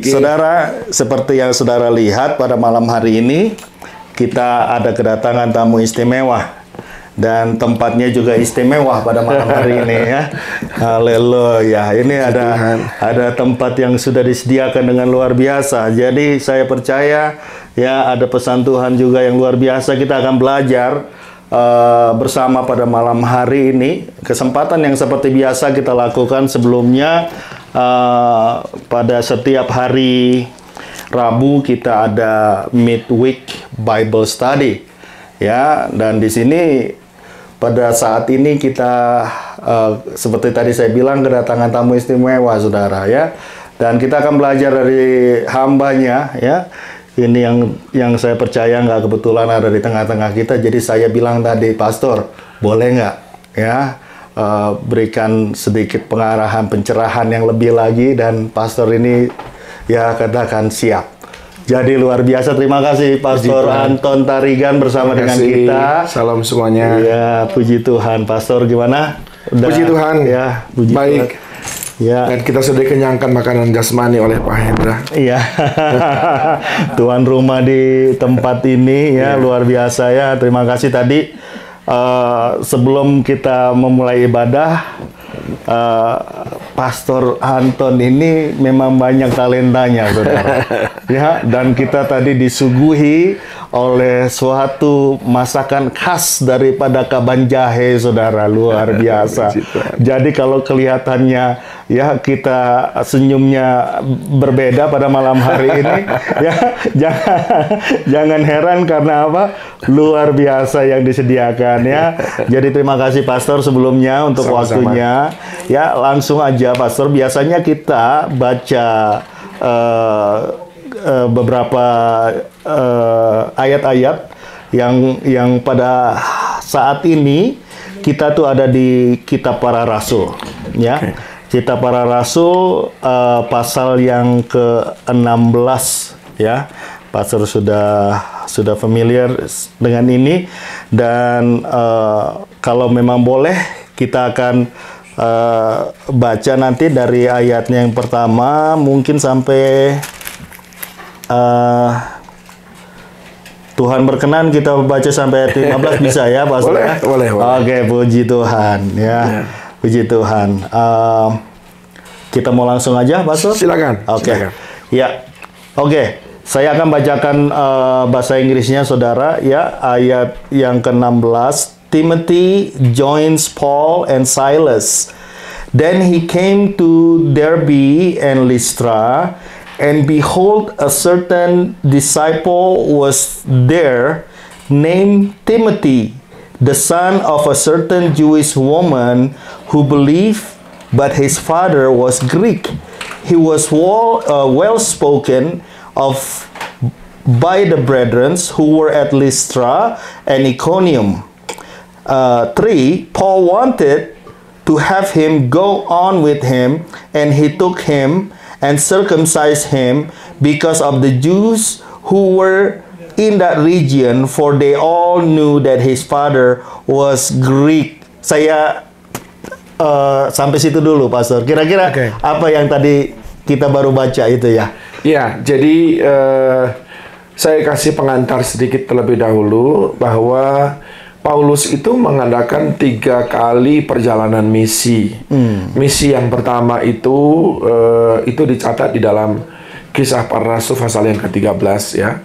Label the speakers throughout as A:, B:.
A: Saudara, seperti yang saudara lihat pada malam hari ini, kita ada kedatangan tamu istimewa. Dan tempatnya juga istimewa pada malam hari ini ya. Haleluya. Ini ada tempat yang sudah disediakan dengan luar biasa. Jadi saya percaya ya ada pesan Tuhan juga yang luar biasa. Kita akan belajar bersama pada malam hari ini. Kesempatan yang seperti biasa kita lakukan sebelumnya pada setiap hari Rabu kita ada midweek Bible study ya, dan di sini pada saat ini kita seperti tadi saya bilang kedatangan tamu istimewa saudara ya, dan kita akan belajar dari hambanya ya. Ini yang saya percaya nggak kebetulan ada di tengah-tengah kita. Jadi saya bilang tadi, Pastor, boleh nggak ya berikan sedikit pengarahan, pencerahan yang lebih lagi, dan Pastor ini ya katakan siap. Jadi luar biasa, terima kasih Pastor Anton Tarigan bersama dengan kita.
B: Salam semuanya.
A: Ya, puji Tuhan. Pastor gimana?
B: Puji Tuhan.
A: Ya, puji
B: baik.
A: Tuhan. Ya.
B: Dan kita sudah dikenyangkan makanan jasmani oleh Pak Hendra.
A: Iya. Tuan rumah di tempat ini ya, luar biasa ya. Terima kasih tadi. Sebelum kita memulai ibadah, Pastor Anton ini memang banyak talentanya, saudara. Ya, dan kita tadi disuguhi oleh suatu masakan khas daripada kaban jahe, saudara, luar biasa. Jadi kalau kelihatannya ya kita senyumnya berbeda pada malam hari ini, ya jangan heran karena apa? Luar biasa yang disediakan ya. Jadi terima kasih Pastor sebelumnya untuk waktunya. Ya, langsung aja Pastor. Biasanya kita baca beberapa ayat-ayat yang pada saat ini kita tuh ada di Kitab Para Rasul, ya. Okay. Kitab Para Rasul pasal yang ke-16, ya. Pastor sudah familiar dengan ini, dan kalau memang boleh kita akan baca nanti dari ayatnya yang pertama mungkin sampai Tuhan berkenan kita baca sampai ayat 15 bisa ya Pak?
B: Boleh.
A: Oke, puji Tuhan ya. Puji Tuhan. Kita mau langsung aja Pastor?
B: Silakan.
A: Oke. Ya. Oke. Saya akan bacakan bahasa Inggrisnya saudara ya, ayat yang ke-16. Timothy joins Paul and Silas. Then he came to Derbe and Lystra, and behold, a certain disciple was there, named Timothy, the son of a certain Jewish woman who believed, but his father was Greek. He was well spoken of by the brethren who were at Lystra and Iconium. 3. Paul wanted to have him go on with him, and he took him and circumcised him because of the Jews who were in that region, for they all knew that his father was Greek. Saya sampai situ dulu, Pastor. Kira-kira apa yang tadi kita baru baca itu ya?
B: Ya, jadi saya kasih pengantar sedikit terlebih dahulu bahwa Paulus itu mengadakan 3 kali perjalanan misi. Misi yang pertama itu dicatat di dalam Kisah Para Rasul pasal yang ke-13 ya,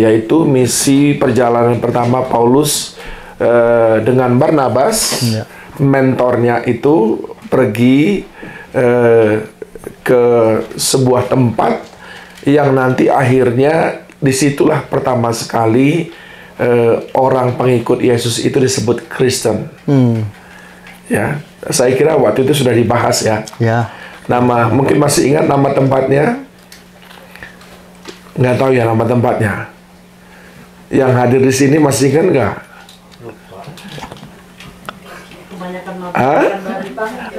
B: yaitu misi perjalanan pertama Paulus dengan Barnabas, mentornya itu pergi ke sebuah tempat yang nanti akhirnya disitulah pertama sekali orang pengikut Yesus itu disebut Kristen. Ya, saya kira waktu itu sudah dibahas ya. Nama, mungkin masih ingat nama tempatnya? Nggak tahu ya nama tempatnya. Yang hadir di sini masih ingat nggak?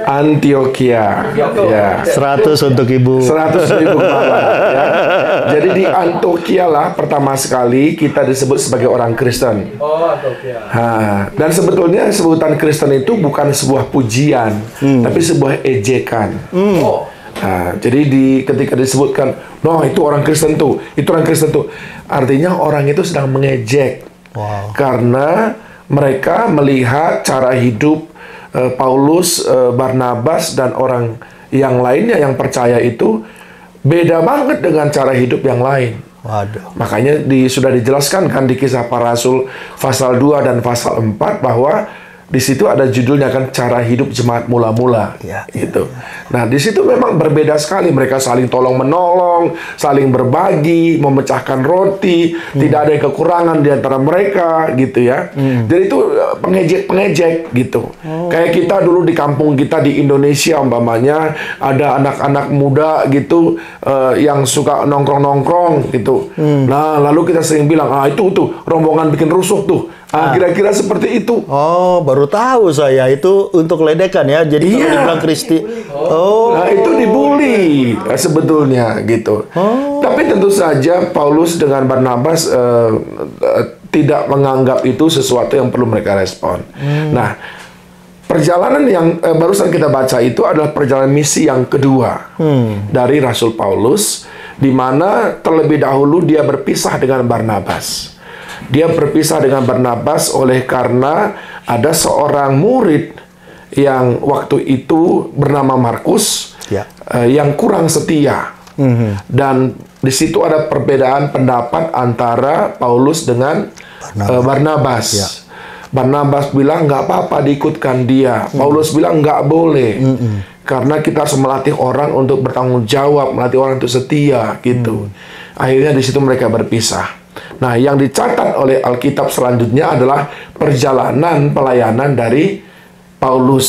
B: Antioquia. Ya.
A: 100 untuk Ibu.
B: 100 ribu Mama, ya. Jadi di Antioquia lah pertama sekali kita disebut sebagai orang Kristen. Dan sebetulnya sebutan Kristen itu bukan sebuah pujian, tapi sebuah ejekan. Nah, jadi ketika disebutkan, no itu orang Kristen tuh, itu orang Kristen tuh, artinya orang itu sedang mengejek.
A: Wow.
B: Karena mereka melihat cara hidup Paulus, Barnabas, dan orang yang lainnya yang percaya itu beda banget dengan cara hidup yang lain.
A: Waduh.
B: Makanya sudah dijelaskan kan di Kisah Para Rasul pasal 2 dan pasal 4 bahwa di situ ada judulnya kan cara hidup jemaat mula-mula, gitu. Nah, di situ memang berbeda sekali. Mereka saling tolong-menolong, saling berbagi, memecahkan roti, tidak ada kekurangan di antara mereka, gitu ya. Jadi itu pengejek-pengejek, gitu. Kayak kita dulu di kampung kita di Indonesia, umpamanya ada anak-anak muda gitu yang suka nongkrong-nongkrong, gitu. Nah, lalu kita sering bilang, itu tuh rombongan bikin rusuh tuh. Kira-kira seperti itu.
A: Oh, baru tahu saya itu untuk ledekan ya. Jadi kalau dibilang Kristi,
B: nah itu dibully sebetulnya gitu. Tapi tentu saja Paulus dengan Barnabas tidak menganggap itu sesuatu yang perlu mereka respon. Nah, perjalanan yang barusan kita baca itu adalah perjalanan misi yang kedua dari Rasul Paulus, di mana terlebih dahulu dia berpisah dengan Barnabas. Dia berpisah dengan Barnabas oleh karena ada seorang murid yang waktu itu bernama Markus yang kurang setia. Dan di situ ada perbedaan pendapat antara Paulus dengan Barnabas. Barnabas bilang nggak apa-apa diikutkan dia. Paulus bilang nggak boleh. Karena kita harus melatih orang untuk bertanggung jawab, melatih orang untuk setia gitu. Akhirnya di situ mereka berpisah. Nah, yang dicatat oleh Alkitab selanjutnya adalah perjalanan pelayanan dari Paulus.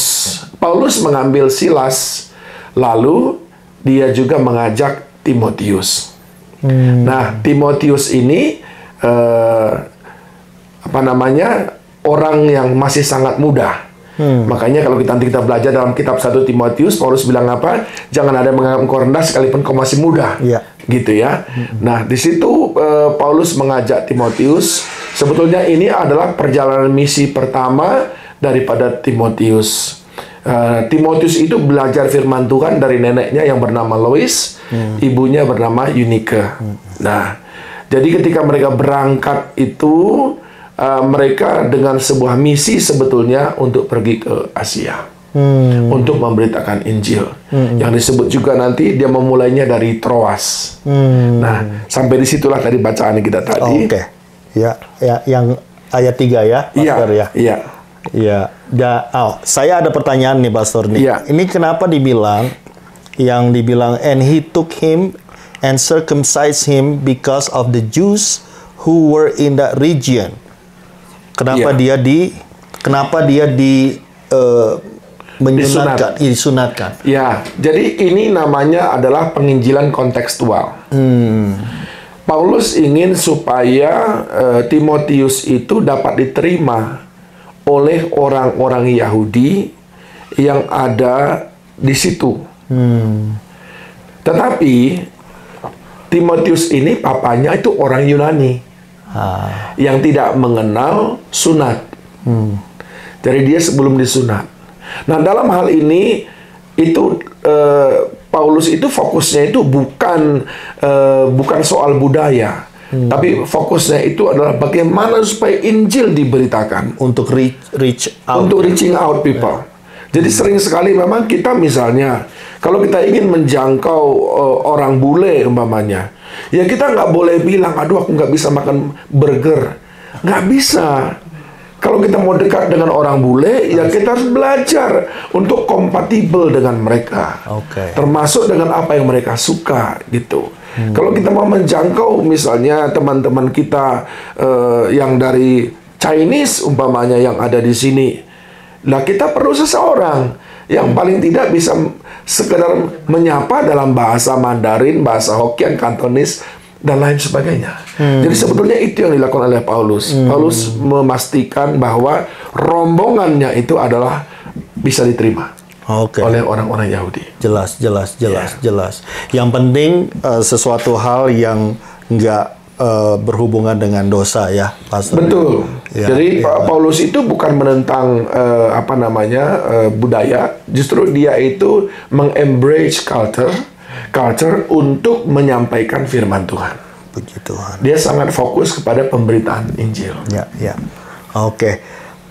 B: Paulus mengambil Silas, lalu dia juga mengajak Timotius. Nah, Timotius ini orang yang masih sangat muda. Makanya kalau kita belajar dalam kitab 1 Timotius, Paulus bilang apa? Jangan ada yang menganggap engkau rendah sekalipun kau masih muda. Gitu ya. Nah, di situ Paulus mengajak Timotius. Sebetulnya ini adalah perjalanan misi pertama daripada Timotius. Timotius itu belajar firman Tuhan dari neneknya yang bernama Lois, ibunya bernama Eunike. Nah, jadi ketika mereka berangkat itu mereka dengan sebuah misi sebetulnya untuk pergi ke Asia, untuk memberitakan Injil, yang disebut juga nanti dia memulainya dari Troas. Nah, sampai disitulah tadi bacaan kita tadi.
A: Oke. Ya, yang ayat 3 ya, Pastor ya. Iya. Saya ada pertanyaan nih, Pastor nih. Ini kenapa dibilang and he took him and circumcised him because of the Jews who were in that region. Kenapa dia disunatkan?
B: Ya, jadi ini namanya adalah penginjilan kontekstual. Paulus ingin supaya Timotius itu dapat diterima oleh orang-orang Yahudi yang ada di situ. Tetapi Timotius ini papanya itu orang Yunani. Yang tidak mengenal sunat. Jadi dia sebelum disunat. Nah, dalam hal ini itu Paulus itu fokusnya itu bukan soal budaya, tapi fokusnya itu adalah bagaimana supaya Injil diberitakan
A: untuk
B: reaching out people. Jadi sering sekali memang kita misalnya kalau kita ingin menjangkau orang bule umpamanya, ya kita nggak boleh bilang, aduh aku nggak bisa makan burger. Nggak bisa. Kalau kita mau dekat dengan orang bule, ya kita harus belajar untuk kompatibel dengan mereka. Termasuk dengan apa yang mereka suka, gitu. Kalau kita mau menjangkau misalnya teman-teman kita yang dari Chinese umpamanya yang ada di sini, nah kita perlu seseorang yang paling tidak bisa sekedar menyapa dalam bahasa Mandarin, bahasa Hokkien, Kantonis, dan lain sebagainya. Jadi sebetulnya itu yang dilakukan oleh Paulus. Paulus memastikan bahwa rombongannya itu adalah bisa diterima oleh orang-orang Yahudi.
A: Jelas. Yang penting sesuatu hal yang nggak berhubungan dengan dosa ya, Pastor.
B: Betul. Jadi Paulus itu bukan menentang budaya, justru dia itu mengembrace culture untuk menyampaikan firman Tuhan.
A: Puji Tuhan.
B: Dia sangat fokus kepada pemberitaan Injil.
A: Ya. Oke.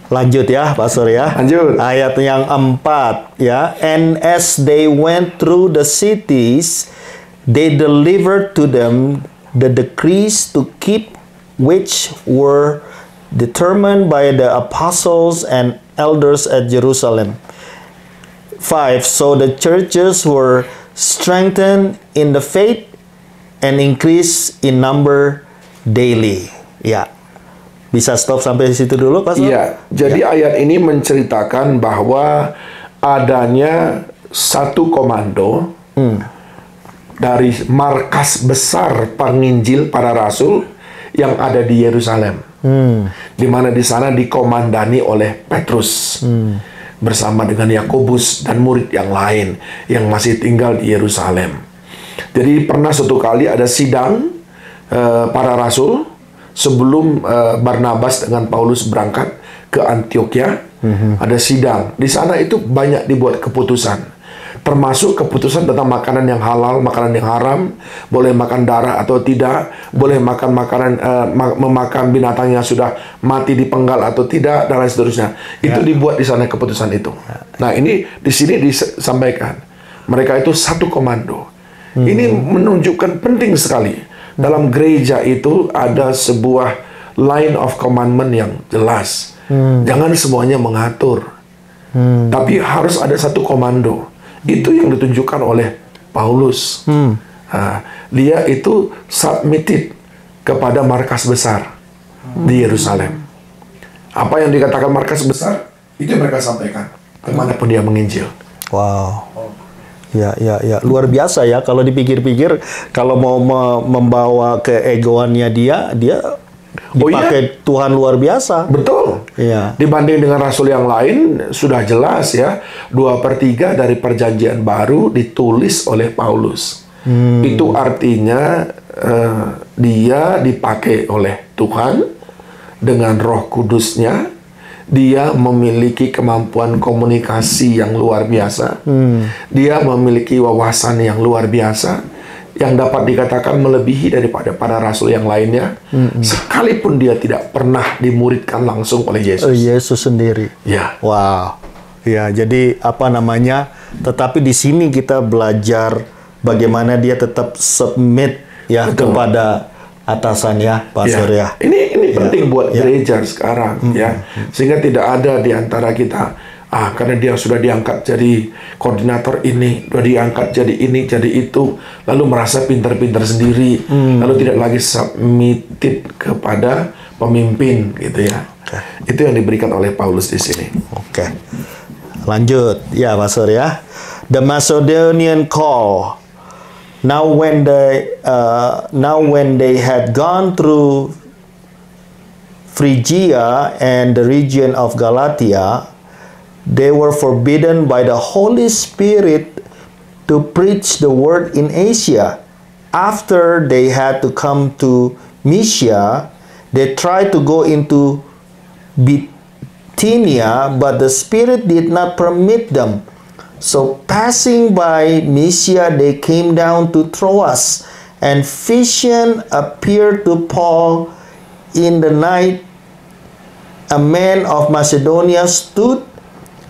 A: Lanjut ya, Pastor ya.
B: Lanjut.
A: Ayat yang 4 ya. And as they went through the cities, they delivered to them the decrees to keep, which were determined by the apostles and elders at Jerusalem. 5. So the churches were strengthened in the faith and increased in number daily. Ya. Bisa stop sampai situ dulu, Pastor?
B: Iya. Jadi ayat ini menceritakan bahwa adanya satu komando dari markas besar penginjil para rasul yang ada di Yerusalem, di mana di sana dikomandani oleh Petrus bersama dengan Yakobus dan murid yang lain yang masih tinggal di Yerusalem. Jadi pernah suatu kali ada sidang para rasul sebelum Barnabas dengan Paulus berangkat ke Antioquia. Ada sidang di sana, itu banyak dibuat keputusan. Termasuk keputusan tentang makanan yang halal, makanan yang haram, boleh makan darah atau tidak, boleh makan memakan binatang yang sudah mati dipenggal atau tidak, dan lain seterusnya. Itu dibuat di sana keputusan itu. Nah, ini di sini disampaikan mereka itu satu komando. Ini menunjukkan penting sekali dalam gereja itu ada sebuah line of commandment yang jelas. Jangan semuanya mengatur, tapi harus ada satu komando. Itu yang ditunjukkan oleh Paulus. Dia itu submitted kepada markas besar di Yerusalem. Apa yang dikatakan markas besar, itu yang mereka sampaikan kemanapun dia menginjil.
A: Wow. Ya. Luar biasa ya. Kalau dipikir-pikir, kalau mau membawa keegoannya dia dipakai Tuhan luar biasa.
B: Betul.
A: Iya.
B: Dibanding dengan rasul yang lain, sudah jelas ya, 2/3 dari perjanjian baru ditulis oleh Paulus. Itu artinya dia dipakai oleh Tuhan dengan Roh Kudusnya. Dia memiliki kemampuan komunikasi yang luar biasa. Dia memiliki wawasan yang luar biasa, yang dapat dikatakan melebihi daripada para rasul yang lainnya. Sekalipun dia tidak pernah dimuridkan langsung oleh Yesus.
A: Yesus sendiri.
B: Ya.
A: Wow. Ya, jadi tetapi di sini kita belajar bagaimana dia tetap submit ya. Betul. Kepada atasan ya, Pastor ya.
B: Ini penting buat gereja sekarang ya. Sehingga tidak ada di antara kita karena dia sudah diangkat jadi koordinator ini, sudah diangkat jadi ini, jadi itu, lalu merasa pintar-pintar sendiri, lalu tidak lagi submitted kepada pemimpin gitu ya. Itu yang diberikan oleh Paulus di sini.
A: Oke. Lanjut ya, Pastor ya. The Macedonian call. Now when they had gone through Phrygia and the region of Galatia, they were forbidden by the Holy Spirit to preach the word in Asia. After they had to come to Mysia, they tried to go into Bithynia, but the Spirit did not permit them. So passing by Mysia, they came down to Troas, and vision appeared to Paul in the night. A man of Macedonia stood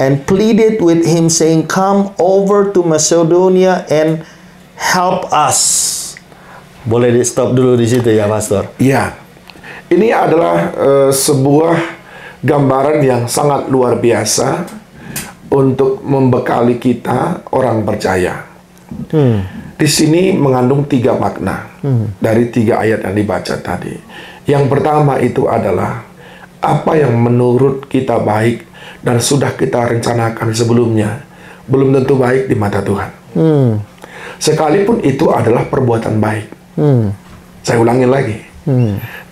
A: and pleaded with him, saying, "Come over to Macedonia and help us." Boleh di stop dulu di situ ya, Pastor?
B: Ya, ini adalah sebuah gambaran yang sangat luar biasa untuk membekali kita orang percaya. Di sini mengandung 3 makna dari 3 ayat yang dibaca tadi. Yang pertama itu adalah apa yang menurut kita baik dan sudah kita rencanakan sebelumnya belum tentu baik di mata Tuhan. Sekalipun itu adalah perbuatan baik. Saya ulangin lagi.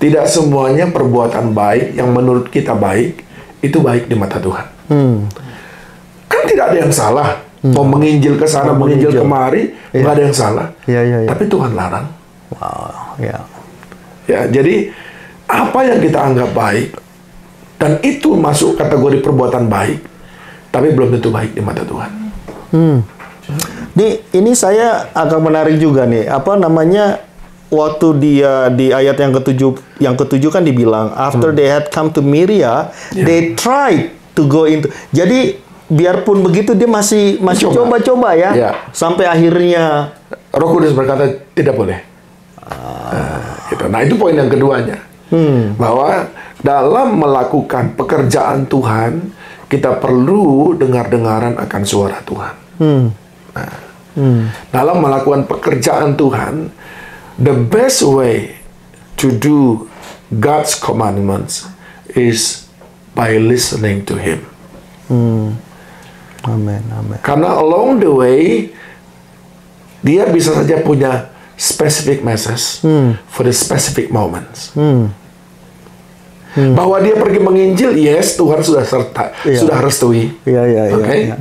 B: Tidak semuanya perbuatan baik yang menurut kita baik itu baik di mata Tuhan. Kan tidak ada yang salah. Mau menginjil ke sana, menginjil kemari, nggak ada yang salah. Tapi Tuhan larang.
A: Wow,
B: ya. Jadi apa yang kita anggap baik Dan itu masuk kategori perbuatan baik, tapi belum tentu baik di mata Tuhan.
A: Ini saya agak menarik juga nih, apa namanya, waktu dia di ayat yang ketujuh kan dibilang, after they had come to Myria, they tried to go into. Jadi biarpun begitu dia masih coba-coba ya, sampai akhirnya
B: Roh Kudus berkata tidak boleh. Gitu. Nah itu poin yang keduanya, bahwa dalam melakukan pekerjaan Tuhan kita perlu dengar-dengaran akan suara Tuhan. Dalam melakukan pekerjaan Tuhan, the best way to do God's commandments is by listening to Him.
A: Amen, amen.
B: Karena along the way, dia bisa saja punya specific message for the specific moments. Bahwa dia pergi menginjil, yes, Tuhan sudah sudah restui. Okay?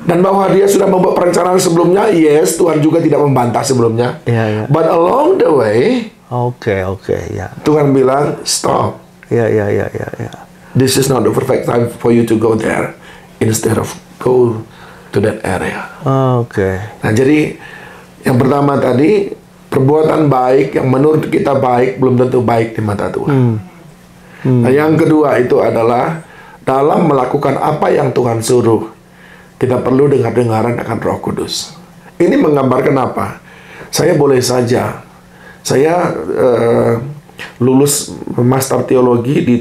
B: Dan bahwa dia sudah membuat perencanaan sebelumnya, yes, Tuhan juga tidak membantah sebelumnya. But along the way, Tuhan bilang, stop. This is not the perfect time for you to go there. Instead of go to that area. Nah, jadi yang pertama tadi, perbuatan baik yang menurut kita baik belum tentu baik di mata Tuhan. Nah, yang kedua itu adalah dalam melakukan apa yang Tuhan suruh, kita perlu dengar-dengaran akan Roh Kudus. Ini menggambarkan apa? Saya boleh saja, saya lulus master teologi di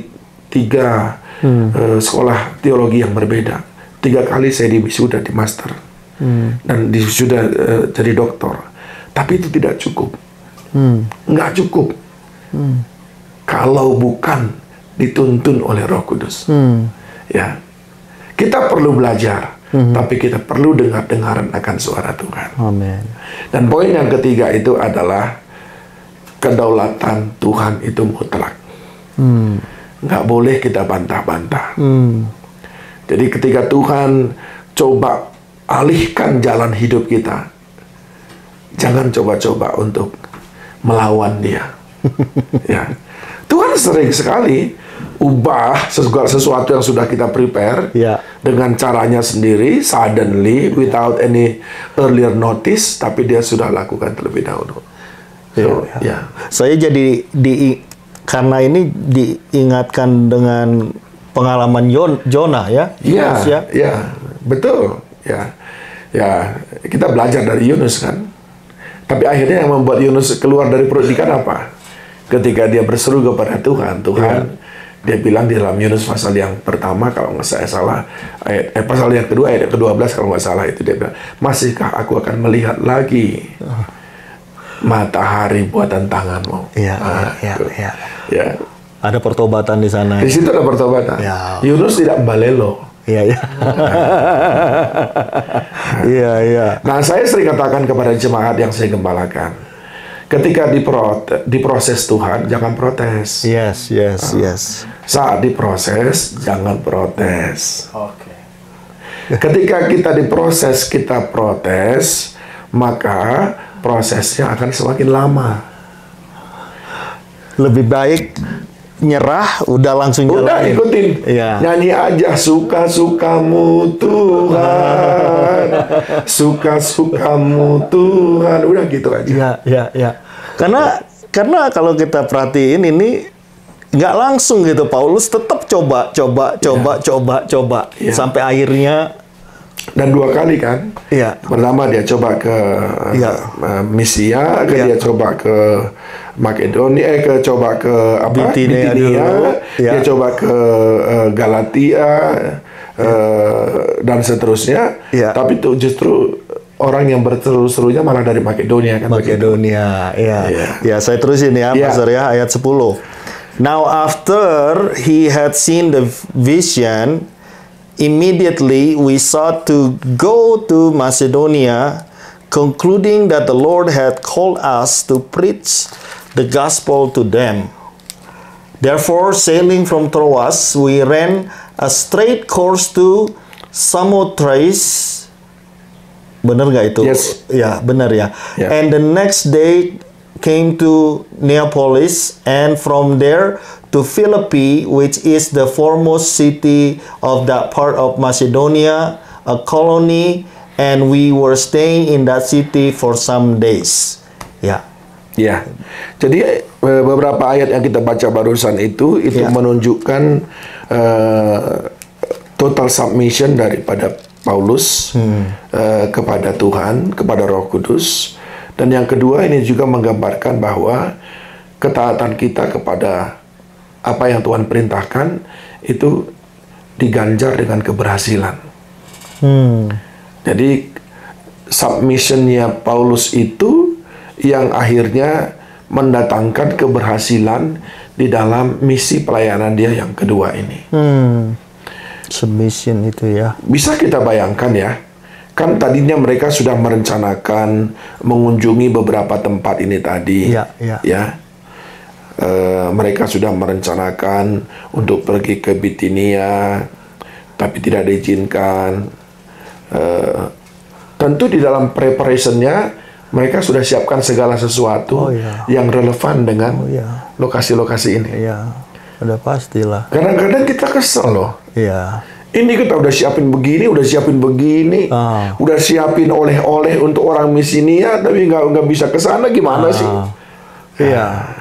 B: 3 sekolah teologi yang berbeda. 3 kali saya diwisuda di master dan diwisuda jadi doktor. Tapi itu tidak cukup, nggak cukup kalau bukan dituntun oleh Roh Kudus. Ya, kita perlu belajar, tapi kita perlu dengar-dengaran akan suara Tuhan.
A: Amen.
B: Dan poin yang ketiga itu adalah kedaulatan Tuhan itu mutlak. Nggak boleh kita bantah-bantah. Jadi ketika Tuhan coba alihkan jalan hidup kita, jangan coba-coba untuk melawan Dia. Ya, Tuhan sering sekali ubah sesuatu yang sudah kita prepare dengan caranya sendiri, suddenly, without any earlier notice, tapi Dia sudah lakukan terlebih dahulu.
A: Saya jadi karena ini diingatkan dengan pengalaman Jonah ya.
B: Betul. Ya, kita belajar dari Yunus kan. Tapi akhirnya yang membuat Yunus keluar dari perut ikan apa? Ketika dia berseru kepada Tuhan, dia bilang di dalam Yunus pasal yang pertama, kalau nggak saya salah, pasal yang kedua, ayat ke-12 kalau nggak salah, itu dia bilang, masihkah aku akan melihat lagi matahari buatan tanganmu?
A: Ada pertobatan di sana.
B: Di situ ada pertobatan. Yunus tidak balelo. Nah, saya sering katakan kepada jemaat yang saya gembalakan, ketika diproses Tuhan, jangan protes. Saat diproses, jangan protes. Ketika kita diproses, kita protes, maka prosesnya akan semakin lama.
A: Lebih baik nyerah, udah langsung
B: jalanin. Ikutin. Nyanyi aja, suka-sukamu Tuhan. Suka-sukamu Tuhan. Udah gitu aja.
A: Karena kalau kita perhatiin ini nggak langsung gitu, Paulus tetap coba sampai akhirnya.
B: Dan 2 kali kan. Pertama dia coba ke Misia, dia coba ke Makedonia, coba ke Bitinia, dia coba ke Galatia, dan seterusnya. Tapi itu justru orang yang berseru-serunya malah dari Makedonia kan.
A: Saya terusin ya, Pastor ya, ayat 10. Now after he had seen the vision, immediately we sought to go to Macedonia, concluding that the Lord had called us to preach the gospel to them. Therefore, sailing from Troas, we ran a straight course to Samothrace. Benar nggak itu?
B: Yes.
A: Ya, benar ya. And the next day came to Neapolis, and from there to Philippi, which is the foremost city of that part of Macedonia, a colony, and we were staying in that city for some days. Ya.
B: Ya, jadi beberapa ayat yang kita baca barusan itu menunjukkan total submission daripada Paulus kepada Tuhan, kepada Roh Kudus. Dan yang kedua, ini juga menggambarkan bahwa ketaatan kita kepada apa yang Tuhan perintahkan itu diganjar dengan keberhasilan. Jadi submissionnya Paulus itu yang akhirnya mendatangkan keberhasilan di dalam misi pelayanan dia yang kedua ini.
A: Submission itu ya.
B: Bisa kita bayangkan ya, kan tadinya mereka sudah merencanakan mengunjungi beberapa tempat ini tadi, ya. Mereka sudah merencanakan untuk pergi ke Bitinia, tapi tidak diizinkan. Tentu di dalam preparationnya mereka sudah siapkan segala sesuatu yang relevan dengan lokasi-lokasi ini.
A: Iya, udah pastilah.
B: Kadang-kadang kita kesel loh.
A: Iya.
B: Ini kita udah siapin begini, udah siapin oleh-oleh untuk orang misinia, tapi nggak bisa ke sana, gimana sih?
A: Iya.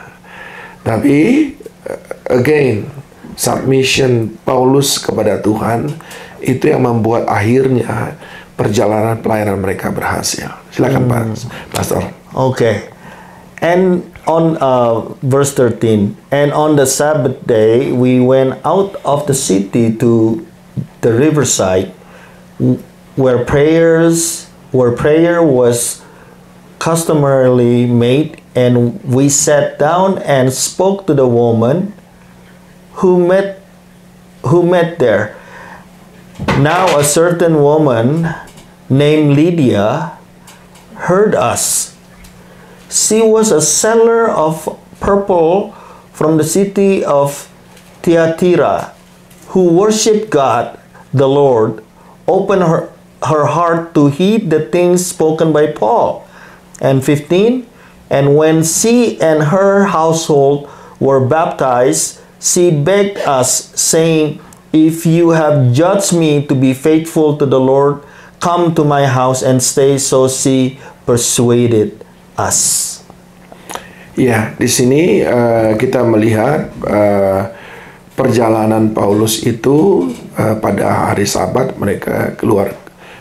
B: Tapi again, submission Paulus kepada Tuhan itu yang membuat akhirnya perjalanan pelayanan mereka berhasil. Silakan Pak Pastor.
A: Okay. And on verse 13, and on the Sabbath day we went out of the city to the riverside where prayer was customarily made, and we sat down and spoke to the woman who met there. Now a certain woman named Lydia heard us. She was a seller of purple from the city of Thyatira, who worshipped God, the Lord, opened her heart to heed the things spoken by Paul. And 15, and when she and her household were baptized, she begged us, saying, if you have judged me to be faithful to the Lord, come to my house and stay. So she persuaded us.
B: Ya, di sini kita melihat perjalanan Paulus itu pada hari Sabat mereka keluar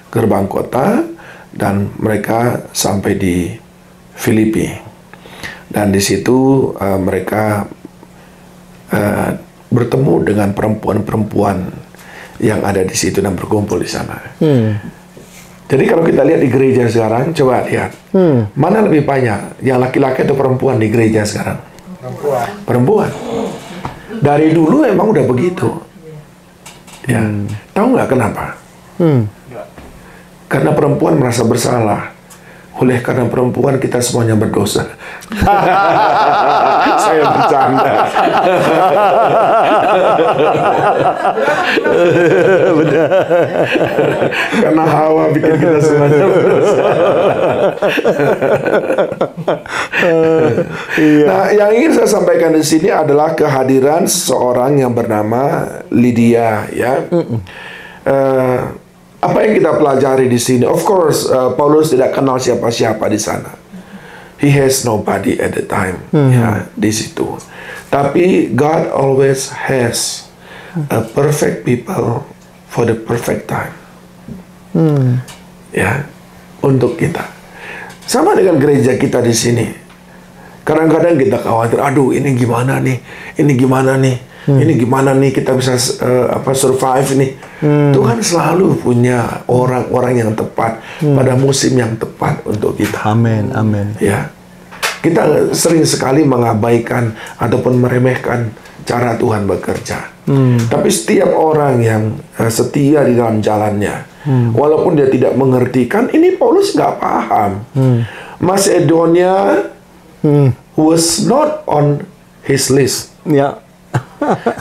B: gerbang kota dan mereka sampai di Filipi. Dan di situ mereka bertemu dengan perempuan-perempuan yang ada di situ dan berkumpul di sana. Jadi kalau kita lihat di gereja sekarang, coba lihat mana lebih banyak, yang laki-laki atau perempuan di gereja sekarang? Perempuan. Dari dulu emang udah begitu. Ya, tahu nggak kenapa? Karena perempuan merasa bersalah. Oleh karena perempuan kita semuanya berdosa. Saya bercanda. Karena Hawa bikin kita semuanya berdosa. Nah, yang ingin saya sampaikan di sini adalah kehadiran seseorang yang bernama Lydia, ya. Apa yang kita pelajari di sini? Of course, Paulus tidak kenal siapa-siapa di sana. He has nobody at the time, ya, di situ. Tapi God always has a perfect people for the perfect time. Ya, untuk kita. Sama dengan gereja kita di sini. Kadang-kadang kita khawatir, aduh ini gimana nih? Ini gimana nih? Ini gimana nih kita bisa survive nih? Tuhan selalu punya orang-orang yang tepat pada musim yang tepat untuk kita.
A: Amin, amin.
B: Ya, kita sering sekali mengabaikan ataupun meremehkan cara Tuhan bekerja. Tapi setiap orang yang setia di dalam jalannya, walaupun dia tidak mengerti, kan ini Paulus nggak paham. Macedonia was not on his list.
A: Ya.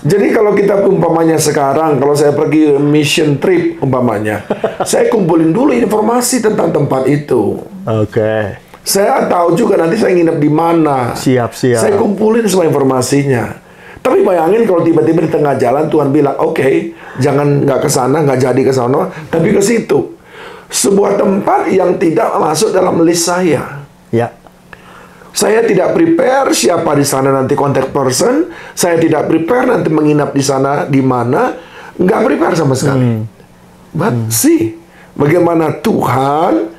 B: Jadi kalau kita umpamanya sekarang, kalau saya pergi mission trip umpamanya, saya kumpulin dulu informasi tentang tempat itu.
A: Oke.
B: Saya tahu juga nanti saya nginep di mana.
A: Siap.
B: Saya kumpulin semua informasinya. Tapi bayangin kalau tiba-tiba di tengah jalan Tuhan bilang, oke, jangan nggak ke sana, nggak jadi ke sana, tapi ke situ. Sebuah tempat yang tidak masuk dalam list saya.
A: Ya.
B: Saya tidak prepare siapa di sana nanti contact person. Saya tidak prepare nanti menginap di sana di mana. Nggak prepare sama sekali. But see, bagaimana Tuhan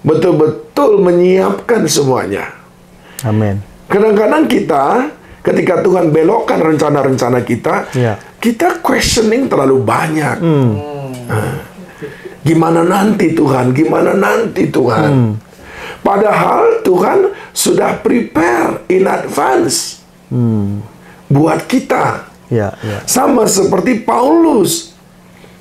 B: betul-betul menyiapkan semuanya.
A: Amin.
B: Kadang-kadang kita, ketika Tuhan belokkan rencana-rencana kita,
A: Ya.
B: kita questioning terlalu banyak. Gimana nanti Tuhan? Gimana nanti Tuhan? Padahal Tuhan sudah prepare in advance buat kita.
A: Ya, ya.
B: Sama seperti Paulus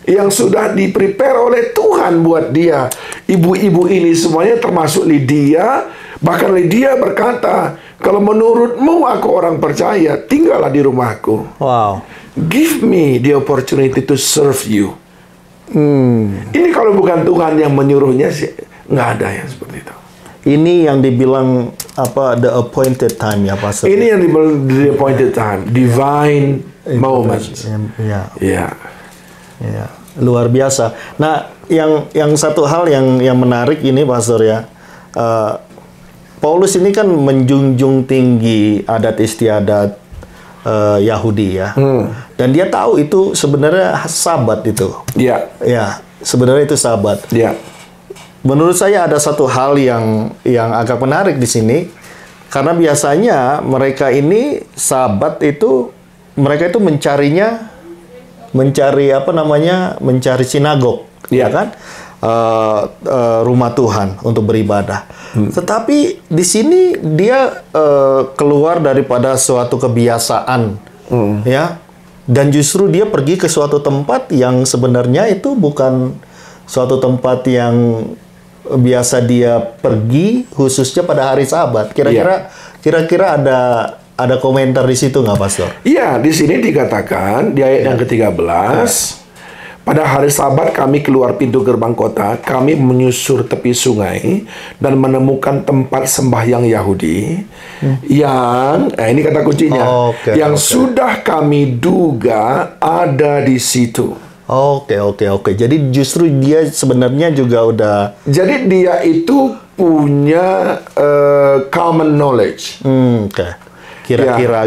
B: yang sudah di-prepare oleh Tuhan buat dia. Ibu-ibu ini semuanya termasuk Lydia. Bahkan Lydia berkata, kalau menurutmu aku orang percaya, tinggallah di rumahku.
A: Wow.
B: Give me the opportunity to serve you. Ini kalau bukan Tuhan yang menyuruhnya sih, nggak ada yang seperti itu.
A: Ini yang dibilang apa, the appointed time ya, Pastor?
B: Ini yang dibilang the appointed time, divine moments.
A: Ya.
B: Ya.
A: Ya, luar biasa. Nah, yang satu hal yang menarik ini, Pastor ya, Paulus ini kan menjunjung tinggi adat istiadat Yahudi ya, dan dia tahu itu sebenarnya Sabat itu.
B: Ya.
A: Ya, sebenarnya itu Sabat.
B: Ya.
A: Menurut saya ada satu hal yang agak menarik di sini, karena biasanya mereka ini Sabat itu mereka itu mencari sinagog, ya kan, rumah Tuhan untuk beribadah. Tetapi di sini dia keluar daripada suatu kebiasaan, ya, dan justru dia pergi ke suatu tempat yang sebenarnya itu bukan suatu tempat yang biasa dia pergi khususnya pada hari Sabat. Kira-kira ada komentar di situ nggak, Pastor?
B: Iya, di sini dikatakan di ayat yang ke-13, pada hari Sabat kami keluar pintu gerbang kota, kami menyusur tepi sungai dan menemukan tempat sembahyang Yahudi yang, ini kata kuncinya, sudah kami duga ada di situ.
A: Oke. Jadi justru dia sebenarnya juga udah.
B: Jadi dia itu punya common knowledge.
A: Oke. Kira-kira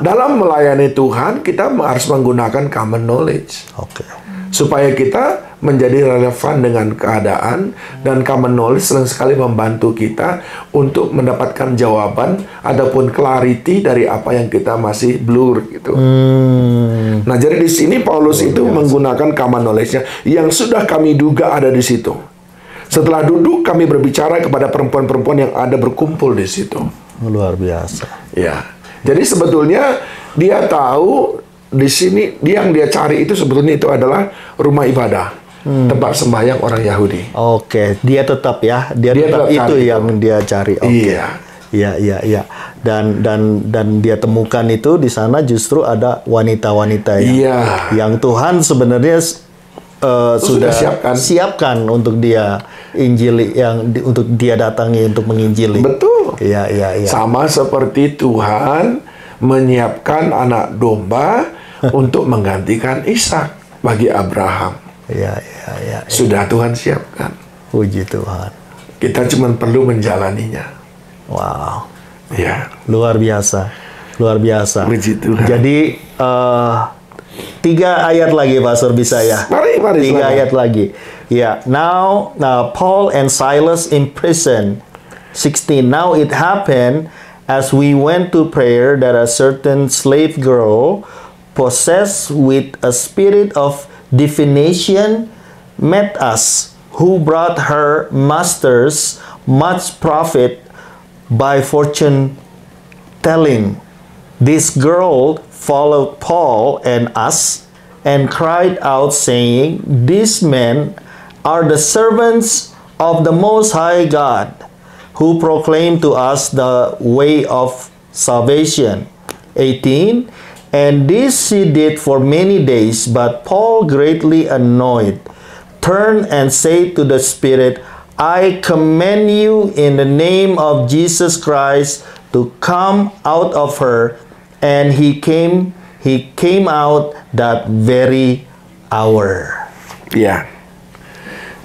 B: dalam melayani Tuhan kita harus menggunakan common knowledge.
A: Oke.
B: Supaya kita menjadi relevan dengan keadaan, dan common knowledge sering sekali membantu kita untuk mendapatkan jawaban ataupun clarity dari apa yang kita masih blur gitu. Nah, jadi di sini Paulus itu menggunakan common knowledge-nya yang sudah kami duga ada di situ. Setelah duduk kami berbicara kepada perempuan-perempuan yang ada berkumpul di situ.
A: Luar biasa.
B: Ya. Jadi sebetulnya dia tahu di sini yang dia cari itu sebetulnya itu adalah rumah ibadah, tempat sembahyang orang Yahudi.
A: Oke, dia tetap dia tetap itu yang dia cari. Oke. Iya. Dan dia temukan itu di sana justru ada wanita-wanita yang Tuhan sebenarnya sudah siapkan untuk dia injili, untuk dia datangi untuk menginjili.
B: Betul.
A: Iya.
B: Sama seperti Tuhan menyiapkan anak domba untuk menggantikan Ishak bagi Abraham.
A: Iya.
B: Sudah Tuhan siapkan.
A: Puji Tuhan.
B: Kita cuma perlu menjalaninya.
A: Wow.
B: Ya.
A: Luar biasa.
B: Puji Tuhan.
A: Jadi 3 ayat lagi, Pastor, bisa ya?
B: Mari.
A: 3 ayat lagi. Ya. Now Paul and Silas in prison. 16. Now it happened as we went to prayer that a certain slave girl possessed with a spirit of divination met us, who brought her masters much profit by fortune telling. This girl followed Paul and us and cried out, saying, These men are the servants of the Most High God, who proclaim to us the way of salvation. 18. And this she did for many days, but Paul, greatly annoyed, turned and said to the spirit, I command you in the name of Jesus Christ to come out of her. and he came out that very hour.
B: Ya.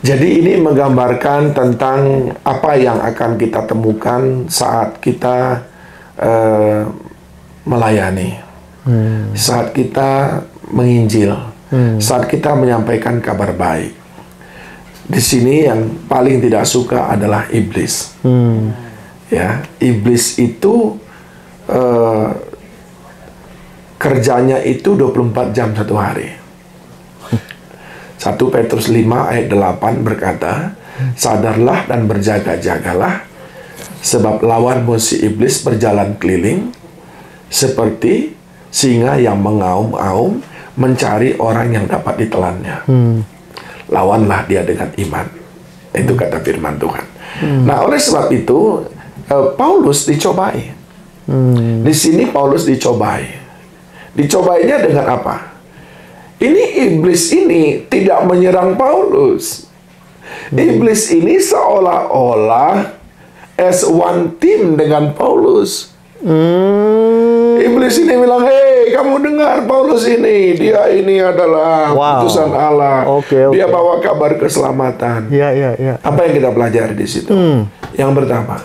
B: Jadi ini menggambarkan tentang apa yang akan kita temukan saat kita melayani, saat kita menginjil, saat kita menyampaikan kabar baik. Di sini yang paling tidak suka adalah iblis. Ya, iblis itu kerjanya itu 24 jam satu hari. 1 Petrus 5 ayat 8 berkata, sadarlah dan berjaga-jagalah, sebab lawanmu si iblis berjalan keliling seperti singa yang mengaum-aum mencari orang yang dapat ditelannya. Lawanlah dia dengan iman. Itu kata firman Tuhan. Nah, oleh sebab itu Paulus dicobai. Di sini Paulus dicobai. Dicobainya dengan apa? Ini iblis ini tidak menyerang Paulus. Iblis ini seolah-olah as one team dengan Paulus. Iblis ini bilang, hei, kamu dengar Paulus ini, dia ini adalah utusan Allah. Dia bawa kabar keselamatan. Apa yang kita pelajari di situ? Yang pertama,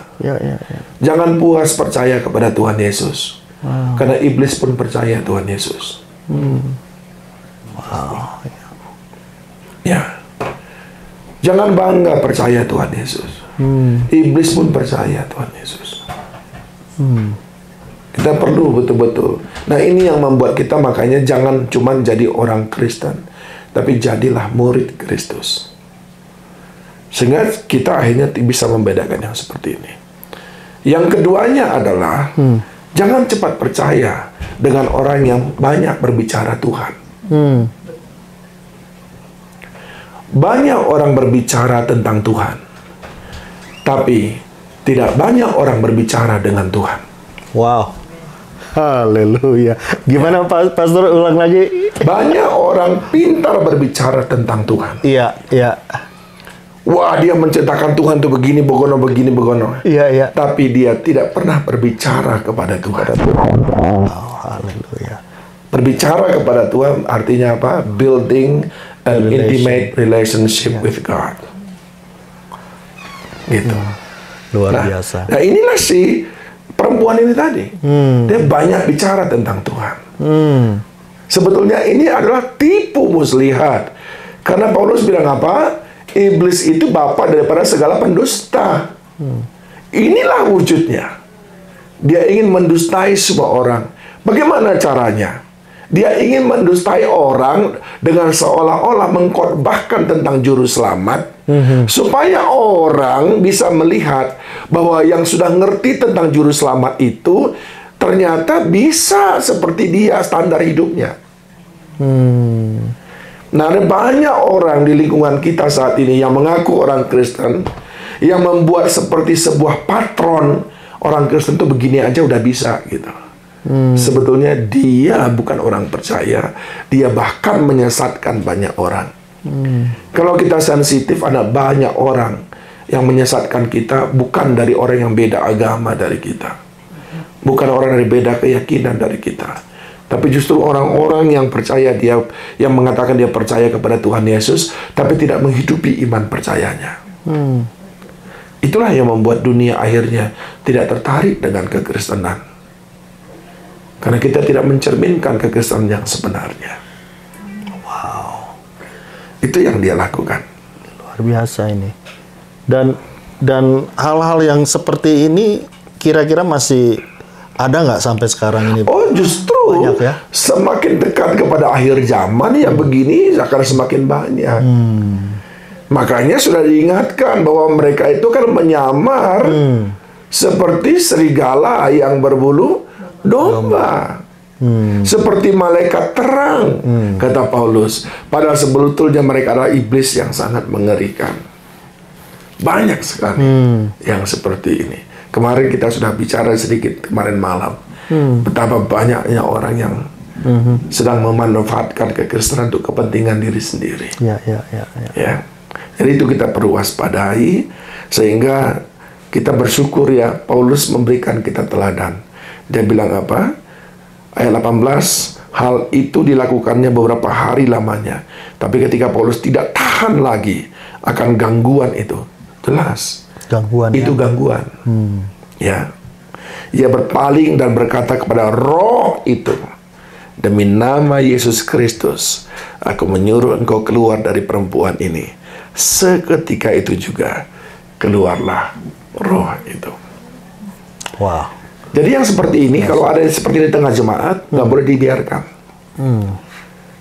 B: jangan puas percaya kepada Tuhan Yesus, karena iblis pun percaya Tuhan Yesus. Ya, jangan bangga percaya Tuhan Yesus. Iblis pun percaya Tuhan Yesus. Kita perlu betul-betul. Nah, ini yang membuat kita makanya jangan cuma jadi orang Kristen, tapi jadilah murid Kristus. Sehingga kita akhirnya bisa membedakan yang seperti ini. Yang keduanya adalah jangan cepat percaya dengan orang yang banyak berbicara Tuhan. Banyak orang berbicara tentang Tuhan, tapi tidak banyak orang berbicara dengan Tuhan.
A: Wow. Haleluya. Gimana Pastor, ulang lagi?
B: Banyak orang pintar berbicara tentang Tuhan.
A: Iya.
B: Wah, dia menciptakan Tuhan tuh begini, begono.
A: Iya.
B: Tapi dia tidak pernah berbicara kepada Tuhan.
A: Oh, haleluya.
B: Berbicara kepada Tuhan artinya apa? Building an intimate relationship with God. Gitu.
A: Luar biasa.
B: Nah, inilah si perempuan ini tadi. Dia banyak bicara tentang Tuhan. Sebetulnya ini adalah tipu muslihat. Karena Paulus bilang apa? Iblis itu bapa daripada segala pendusta. Inilah wujudnya. Dia ingin mendustai semua orang. Bagaimana caranya? Dia ingin mendustai orang dengan seolah-olah mengkhotbahkan tentang juru selamat, supaya orang bisa melihat bahwa yang sudah ngerti tentang juru selamat itu ternyata bisa seperti dia standar hidupnya. Nah, ada banyak orang di lingkungan kita saat ini yang mengaku orang Kristen, yang membuat seperti sebuah patron orang Kristen itu begini aja udah bisa gitu. Sebetulnya dia bukan orang percaya, dia bahkan menyesatkan banyak orang. Kalau kita sensitif, ada banyak orang yang menyesatkan kita, bukan dari orang yang beda agama dari kita, bukan orang dari beda keyakinan dari kita, tapi justru orang-orang yang percaya, dia yang mengatakan dia percaya kepada Tuhan Yesus, tapi tidak menghidupi iman percayanya. Itulah yang membuat dunia akhirnya tidak tertarik dengan kekristenan. Karena kita tidak mencerminkan kekristenan yang sebenarnya.
A: Wow.
B: Itu yang dia lakukan.
A: Luar biasa ini. Dan hal-hal yang seperti ini kira-kira masih ada nggak sampai sekarang ini?
B: Oh, justru banyak, ya? Semakin dekat kepada akhir zaman ya begini akan semakin banyak. Makanya sudah diingatkan bahwa mereka itu kan menyamar seperti serigala yang berbulu domba. Seperti malaikat terang, kata Paulus. Padahal sebetulnya mereka adalah iblis yang sangat mengerikan. Banyak sekali yang seperti ini. Kemarin kita sudah bicara sedikit kemarin malam. Betapa banyaknya orang yang sedang memanfaatkan kekristenan untuk kepentingan diri sendiri. Ya. Jadi itu kita perlu waspadai, sehingga kita bersyukur ya Paulus memberikan kita teladan. Dia bilang apa? Ayat 18, hal itu dilakukannya beberapa hari lamanya. Tapi ketika Paulus tidak tahan lagi akan gangguan itu. Jelas.
A: Gangguan.
B: Itu gangguan. Ya. Ia berpaling dan berkata kepada roh itu, demi nama Yesus Kristus, aku menyuruh engkau keluar dari perempuan ini. Seketika itu juga keluarlah roh itu.
A: Wow.
B: Jadi yang seperti ini, kalau ada seperti di tengah jemaat, nggak boleh dibiarkan.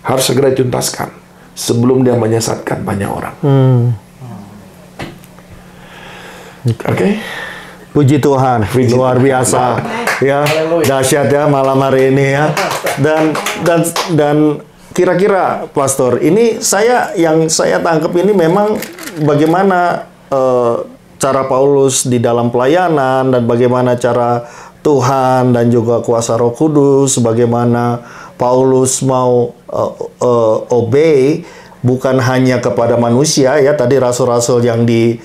B: Harus segera dituntaskan sebelum dia menyesatkan banyak orang. Oke.
A: Puji Tuhan, luar biasa, ya, dahsyat ya malam hari ini ya. Dan kira-kira, Pastor, ini yang saya tangkap ini memang bagaimana cara Paulus di dalam pelayanan dan bagaimana cara Tuhan dan juga kuasa Roh Kudus, bagaimana Paulus mau obey bukan hanya kepada manusia ya, tadi rasul-rasul yang di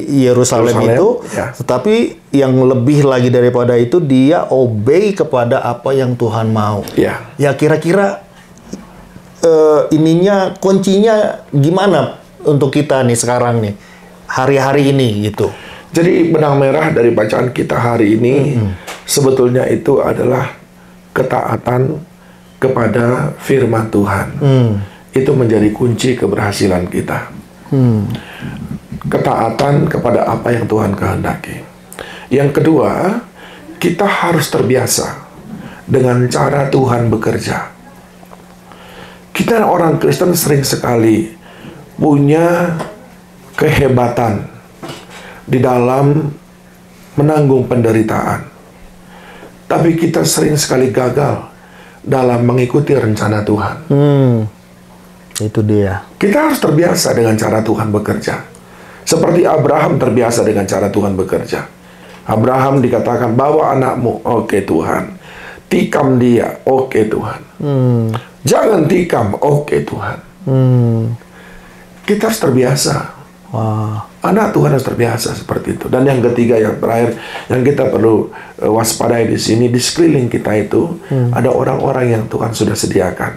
A: Yerusalem itu, ya. Tetapi yang lebih lagi daripada itu, dia obey kepada apa yang Tuhan mau.
B: Ya,
A: ya kira-kira kuncinya gimana untuk kita nih sekarang nih, hari-hari ini gitu.
B: Jadi benang merah dari bacaan kita hari ini sebetulnya itu adalah ketaatan kepada firman Tuhan. Itu menjadi kunci keberhasilan kita. Ketaatan kepada apa yang Tuhan kehendaki. Yang kedua, kita harus terbiasa dengan cara Tuhan bekerja. Kita orang Kristen sering sekali punya kehebatan di dalam menanggung penderitaan. Tapi kita sering sekali gagal dalam mengikuti rencana Tuhan.
A: Itu dia.
B: Kita harus terbiasa dengan cara Tuhan bekerja. Seperti Abraham terbiasa dengan cara Tuhan bekerja. Abraham dikatakan, bawa anakmu, oke Tuhan. Tikam dia, oke Tuhan. Jangan tikam, oke Tuhan. Kita harus terbiasa. Anak Tuhan harus terbiasa seperti itu. Dan yang ketiga, yang terakhir, yang kita perlu waspadai di sini, di sekeliling kita itu ada orang-orang yang Tuhan sudah sediakan.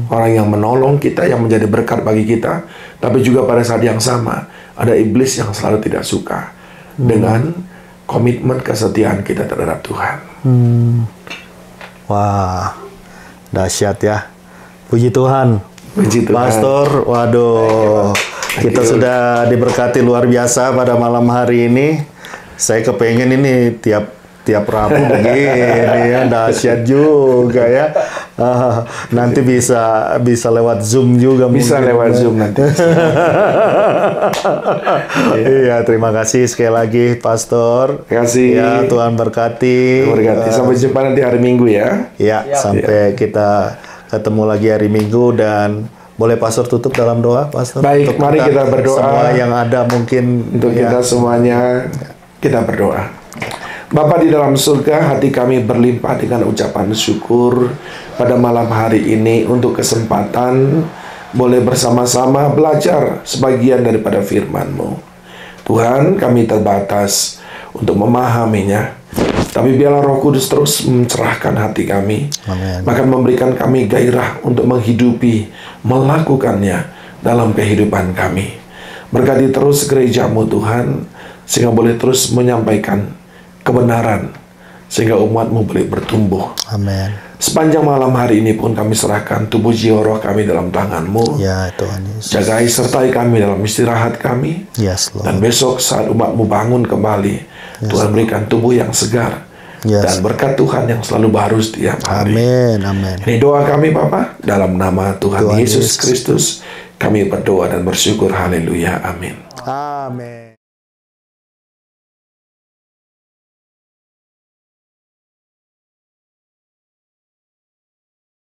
B: Orang yang menolong kita, yang menjadi berkat bagi kita. Tapi juga pada saat yang sama, ada iblis yang selalu tidak suka dengan komitmen kesetiaan kita terhadap Tuhan.
A: Wah, dahsyat ya. Puji Tuhan.
B: Puji Tuhan.
A: Pastor, waduh, kita sudah diberkati luar biasa pada malam hari ini. Saya kepengen ini tiap Rabu begini ya, dahsyat juga ya. Nanti bisa lewat Zoom juga.
B: Bisa mungkin. Lewat Zoom nanti.
A: Iya, terima kasih sekali lagi Pastor.
B: Terima kasih.
A: Ya, Tuhan berkati.
B: Sampai jumpa nanti hari Minggu ya.
A: Ya, sampai kita ketemu lagi hari Minggu. Dan boleh Pastor tutup dalam doa, Pastor?
B: Baik, mari kita berdoa.
A: Semua yang ada mungkin
B: untuk kita semuanya, kita berdoa. Bapa di dalam surga, hati kami berlimpah dengan ucapan syukur pada malam hari ini untuk kesempatan boleh bersama-sama belajar sebagian daripada firman-Mu. Tuhan, kami terbatas untuk memahaminya, tapi biarlah Roh Kudus terus mencerahkan hati kami.
A: Amen.
B: Bahkan memberikan kami gairah untuk menghidupi, melakukannya dalam kehidupan kami. Berkati terus gereja-Mu Tuhan, sehingga boleh terus menyampaikan kebenaran, sehingga umat-Mu boleh bertumbuh.
A: Amin.
B: Sepanjang malam hari ini pun kami serahkan tubuh jiwa roh kami dalam tangan-Mu.
A: Ya Tuhan Yesus.
B: Jagai sertai kami dalam istirahat kami.
A: Yes, Lord.
B: Dan besok saat umat-Mu bangun kembali, yes, Tuhan berikan tubuh yang segar. Yes. Dan berkat Tuhan yang selalu baru setiap hari.
A: Amin, amin.
B: Ini doa kami Bapa, dalam nama Tuhan Yesus Kristus kami berdoa dan bersyukur. Haleluya, amin.
A: Amin.